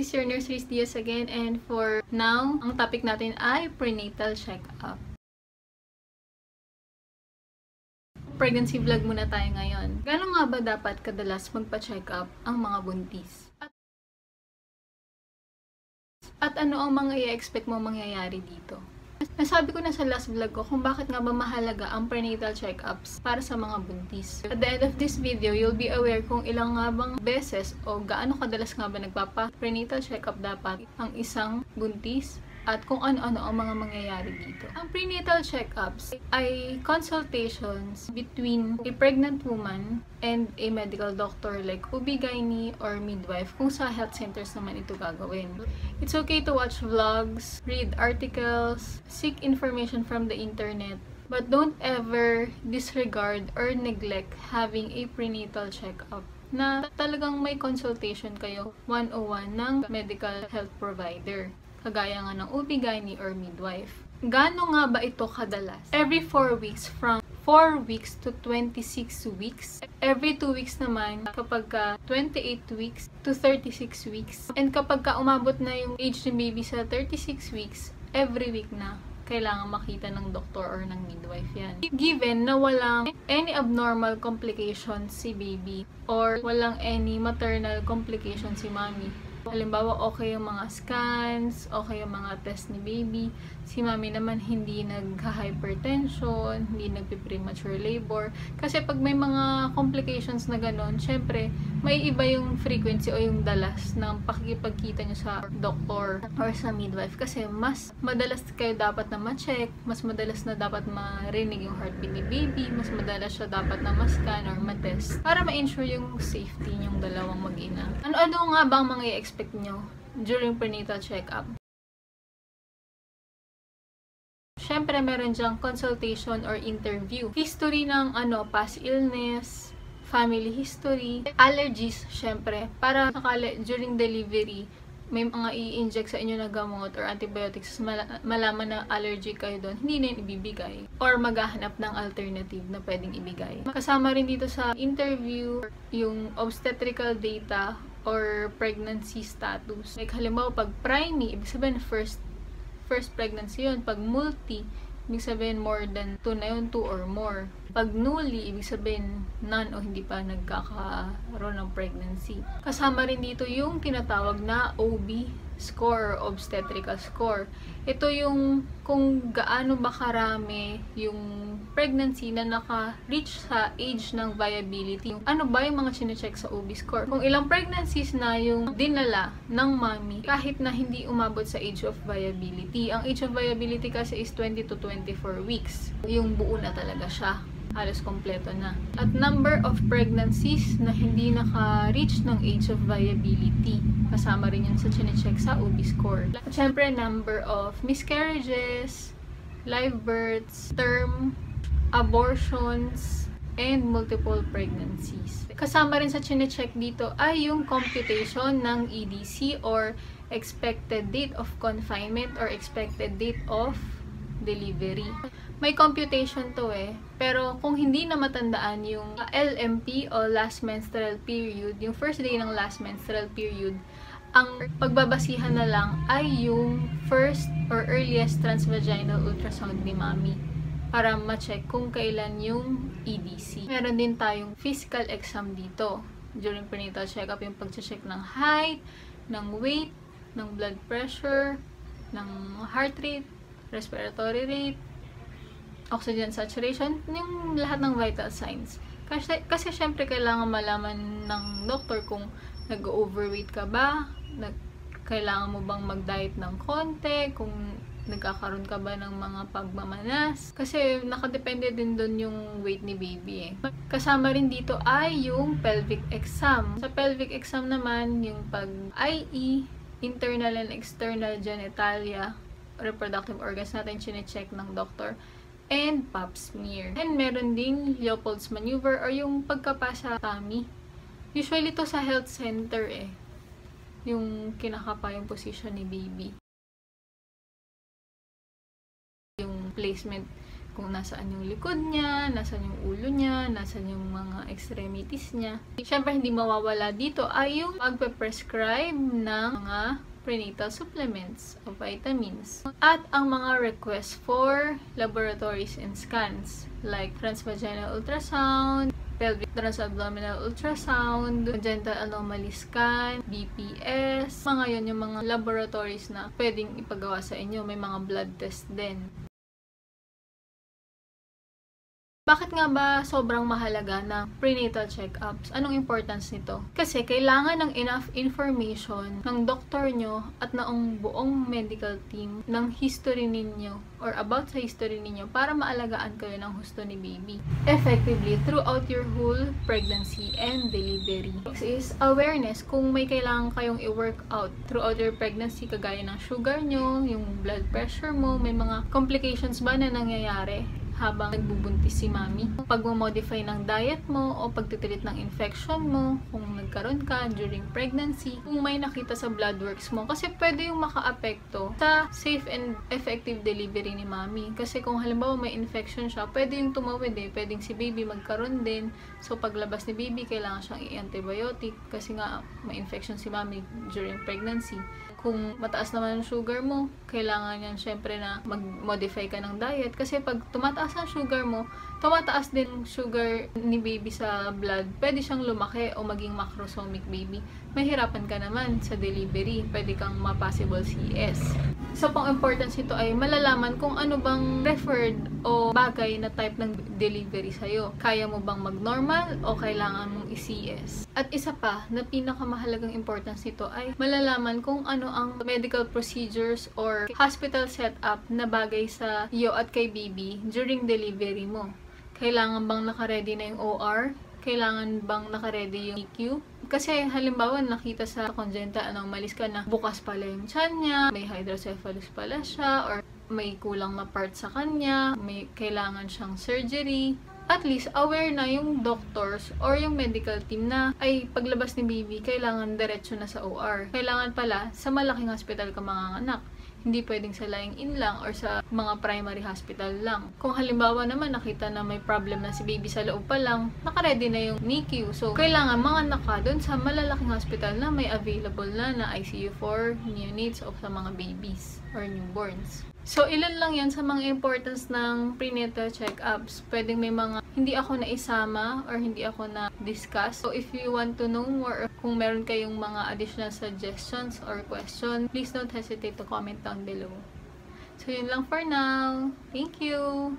is your Nurse Riz Diaz again, and for now, ang topic natin ay prenatal check-up. Pregnancy vlog muna tayo ngayon. Gano'n nga ba dapat kadalas magpa-check-up ang mga buntis? At ano ang mga i-expect mo mangyayari dito? Nasabi ko na sa last vlog ko kung bakit nga ba mahalaga ang prenatal check-ups para sa mga buntis. At the end of this video, you'll be aware kung ilang nga bang beses o gaano kadalas nga ba nagpapa-prenatal check-up dapat ang isang buntis at kung ano-ano ang mga mangyayari dito. Ang prenatal check-ups ay consultations between a pregnant woman and a medical doctor like OB-GYN or midwife kung sa health centers naman ito gagawin. It's okay to watch vlogs, read articles, seek information from the internet, but don't ever disregard or neglect having a prenatal check-up na talagang may consultation kayo 101 ng medical health provider. Kagaya nga ng OB-GYN or midwife. Gaano nga ba ito kadalas? Every 4 weeks, from 4 weeks to 26 weeks. Every 2 weeks naman, kapag 28 weeks to 36 weeks. And kapag umabot na yung age ng baby sa 36 weeks, every week na kailangan makita ng doktor or ng midwife yan. Given na walang any abnormal complications si baby or walang any maternal complications si mommy. Halimbawa, okay yung mga scans, okay yung mga test ni baby. Si mami naman hindi nagka-hypertension, hindi nagpi-premature labor. Kasi pag may mga complications na ganon, syempre, may iba yung frequency o yung dalas ng pakikipagkita nyo sa doktor or sa midwife. Kasi mas madalas kayo dapat na ma-check, mas madalas na dapat marinig yung heartbeat ni baby, mas madalas siya dapat na ma-scan or ma-test para ma-ensure yung safety nyong dalawang mag-ina. Ano nga ba ang mga i-expect nyo during prenatal check-up? Syempre, meron dyang consultation or interview. History ng past illness, family history, allergies, syempre. Para during delivery, may mga i-inject sa inyo na gamot or antibiotics, malaman na allergic kayo doon, hindi na yun ibibigay. Or maghahanap ng alternative na pwedeng ibigay. Kasama rin dito sa interview yung obstetrical data or pregnancy status. Like halimbawa, pag preemie, ibig sabihin first pregnancy yun. Pag multi, ibig sabihin more than 2 na yun, 2 or more. Pag newly, ibig sabihin none o hindi pa nagkakaroon ng pregnancy. Kasama rin dito yung tinatawag na OB score or obstetrical score. Ito yung kung gaano ba karami yung pregnancy na naka-reach sa age ng viability. Ano ba yung mga chinecheck sa OB score? Kung ilang pregnancies na yung dinala ng mommy kahit na hindi umabot sa age of viability. Ang age of viability kasi is 20 to 24 weeks. Yung buo na talaga siya. Halos kompleto na. At number of pregnancies na hindi naka-reach ng age of viability. Kasama rin yun sa chinecheck sa OB score. At syempre, number of miscarriages, live births, term, abortions, and multiple pregnancies. Kasama rin sa chinecheck dito ay yung computation ng EDC or expected date of confinement or expected date of delivery. May computation to pero kung hindi na matandaan yung LMP o last menstrual period, yung first day ng last menstrual period, ang pagbabasihan na lang ay yung first or earliest transvaginal ultrasound ni mommy para ma-check kung kailan yung EDC. Meron din tayong physical exam dito during prenatal check-up, yung pag-check ng height, ng weight, ng blood pressure, ng heart rate, respiratory rate, oxygen saturation, yung lahat ng vital signs. Kasi syempre kailangan malaman ng doktor kung nag-overweight ka ba, kailangan mo bang mag-diet ng konti, kung nagkakaroon ka ba ng mga pagmamanas. Kasi nakadepende din doon yung weight ni baby Kasama rin dito ay yung pelvic exam. Sa pelvic exam naman, yung pag-IE, internal and external genitalia, reproductive organs natin chinecheck ng doktor, and pap smear. And meron ding Leopold's maneuver or yung pagkapasa tummy. Usually to sa health center yung kinakapa yung position ni baby. Yung placement kung nasaan yung likod niya, nasaan yung ulo niya, nasaan yung mga extremities niya. Siyempre, hindi mawawala dito ay yung pagpe-prescribe ng mga prenatal supplements o vitamins. At ang mga requests for laboratories and scans like transvaginal ultrasound, pelvic transabdominal ultrasound, congenital anomaly scan, BPS, mga yun yung mga laboratories na pwedeng ipagawa sa inyo. May mga blood test din. Bakit nga ba sobrang mahalaga ng prenatal check-ups? Anong importance nito? Kasi kailangan ng enough information ng doktor nyo at ng buong medical team ng history ninyo or about sa history ninyo para maalagaan kayo ng husto ni baby effectively throughout your whole pregnancy and delivery. Next is awareness kung may kailangan kayong i-work out throughout your pregnancy, kagaya ng sugar nyo, yung blood pressure mo, may mga complications ba na nangyayari habang nagbubuntis si mami. Pag-modify ng diet mo o pagtitreat ng infection mo, kung nagkaroon ka during pregnancy, kung may nakita sa blood works mo. Kasi pwede yung maka-apekto sa safe and effective delivery ni mami. Kasi kung halimbawa may infection siya, pwede yung tumawid pwedeng si baby magkaroon din. So paglabas ni baby, kailangan siyang i-antibiotic kasi nga may infection si mami during pregnancy. Kung mataas naman ang sugar mo, kailangan yan syempre na mag-modify ka ng diet. Kasi pag tumataas ang sugar mo, tumataas din sugar ni baby sa blood. Pwede siyang lumaki o maging macrosomic baby. Mahirapan ka naman sa delivery. Pwede kang ma-possible CS. Isa pang importance nito ay malalaman kung ano bang preferred o bagay na type ng delivery sa'yo. Kaya mo bang mag-normal o kailangan mong i-CS? At isa pa na pinakamahalagang importance nito ay malalaman kung ano ang medical procedures or hospital setup na bagay sa iyo at kay baby during delivery mo. Kailangan bang naka-ready na yung OR? Kailangan bang naka-ready yung NICU? Kasi halimbawa nakita sa congenital anomalies ka na bukas pala yung tiyan niya, may hydrocephalus pala siya, or may kulang na part sa kanya, may kailangan siyang surgery. At least aware na yung doctors or yung medical team na ay paglabas ni baby, kailangan diretso na sa OR. Kailangan pala sa malaking hospital ka manganganak. Hindi pwedeng sa lying-in lang or sa mga primary hospital lang. Kung halimbawa naman nakita na may problem na si baby sa loob pa lang, naka-ready na yung NICU. So, kailangan manganak ka doon sa malalaking hospital na may available na ICU for neonates o sa mga babies or newborns. So, ilan lang yan sa mga importance ng prenatal check-ups. Pwedeng may mga hindi ako naisama or hindi ako na-discuss. So, if you want to know more, kung meron kayong mga additional suggestions or questions, please don't hesitate to comment down below. So, yun lang for now. Thank you!